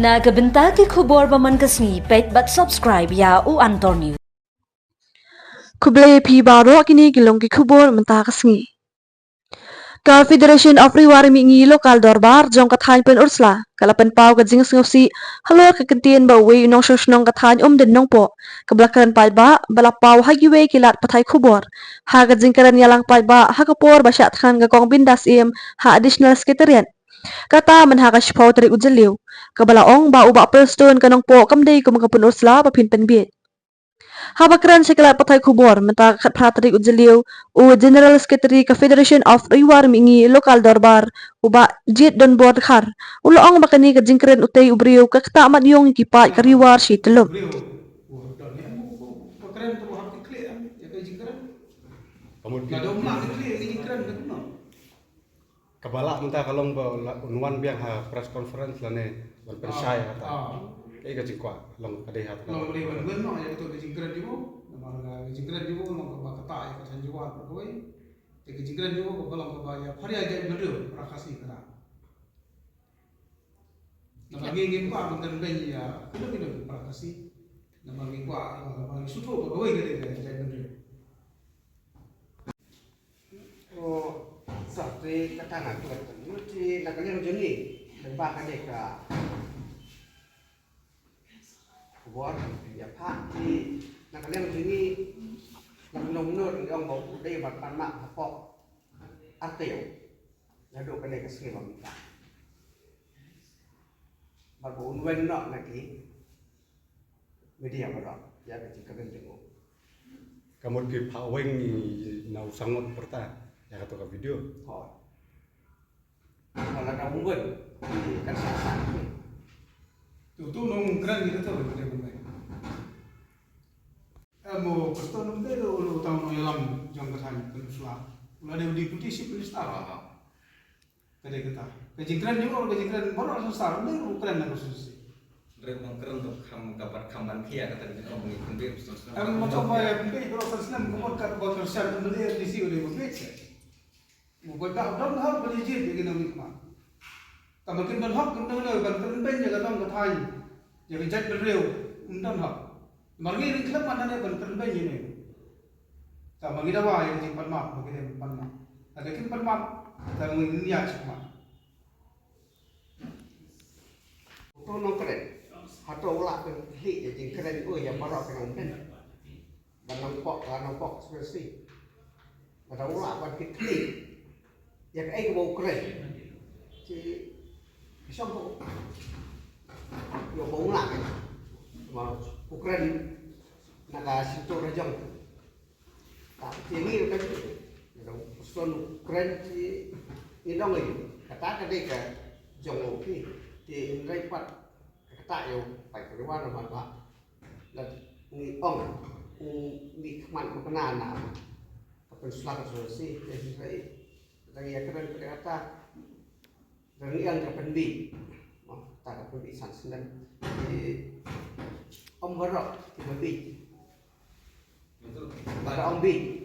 Nagabenta ki khubor baman kasni pet but subscribe ya u Antonio. Kublai pi baro kini gilong ki khubor menta kasngi. Ka Federation of Riwarmi ngi lokal dorbar jong kathain pen ursla kalapan pau ka jing ngsi halor ka kentien ba we nong shoshnong kathain den nong po kablakan pai ba bala pau hagi we kilat pathai khubor ha ka jing karan yalang pai ba ha ka por ba shat khan ga kong bindas im ha additional sekretariat kata man ha ka shpau tari ujeliu kabala ong ba uba perston kanong po kamdei kum ka pun ursla pa pin pen biet Habakran sekelat patai kubor menta khat pratri ujeliu u General Secretary ka Federation of Riwar mingi lokal dorbar uba jit don board khar ulo ong bakani ka jingkren utei ubriu ka kta mat yong kipat ka riwar si telum Kabala minta kalong ba unwan biang ha press conference lane wal persaya kata. Kay ka jingkwa long kadehat. Long beli ban no ya to jingkran dibo namara jingkran dibo no ba kata ya ka sanjuwa ko koi te jingkran dibo ko long ba ya phari aja bedo rakasi kara. Nama ngin kwa bentar ben ya kulo kilo rakasi. Nama ngin kwa nama supo ko koi gede gede ja bedo. Seperti katakan di nakanya joni lebah kadeka buat ya pak di nakanya joni nak nomor yang mau dari batang mak apa arteo ya do kadeka sekali minta baru unwen nak lagi media baru ya ketika bentuk Kamu ki paweng ni nau sangot perta. Ya kata ka video. Oh. Kalau ada mungkin kan sah. Tu nong kran gitu tuh beda beda. Mo pasto nong beda ulo tau no yalam jong kathan pensula. Ulah ada diikuti si penistara. Kade kata. Kejingkran juga orang kejingkran baru susah, udah keren nak susah. Keren untuk kabar kamban kia kata kita ngomongin kembali terus. Macam apa ya mungkin kalau tersenam kemudian kata bakal share kembali di sini oleh begitu. Mungkin tak dong hal berjijit begini mikmat. Tapi mungkin berhak kemudian oleh bantuan ben jaga dong ketai. Jadi jat beriu undang hak. Mari ini kelab mana ni bantuan ben ini. Tak bagi dawa yang simpan mak bagi simpan mak. Ada simpan mak tak mungkin niat cuma. Itu nong keren. Atau ulah penghik jadi keren yang baru kena mungkin. Dan nampok seperti. Ada ulah penghik. Yang ai bau keren. Ci bisa bau. Yo bau lah. Mà Ukraine naga situ rajang. Tak tinggi kan. Son Ukraine ci inong ini. Kata ka ka jong opi di ngai pat kata yo pai ko wa na ba. La ni ong ni kman ko na na. Kapag sulak solusi jadi dari yang keren berkata dari yang terpendi, tak terpendi sanksian di om berok terpendi, pada om bi.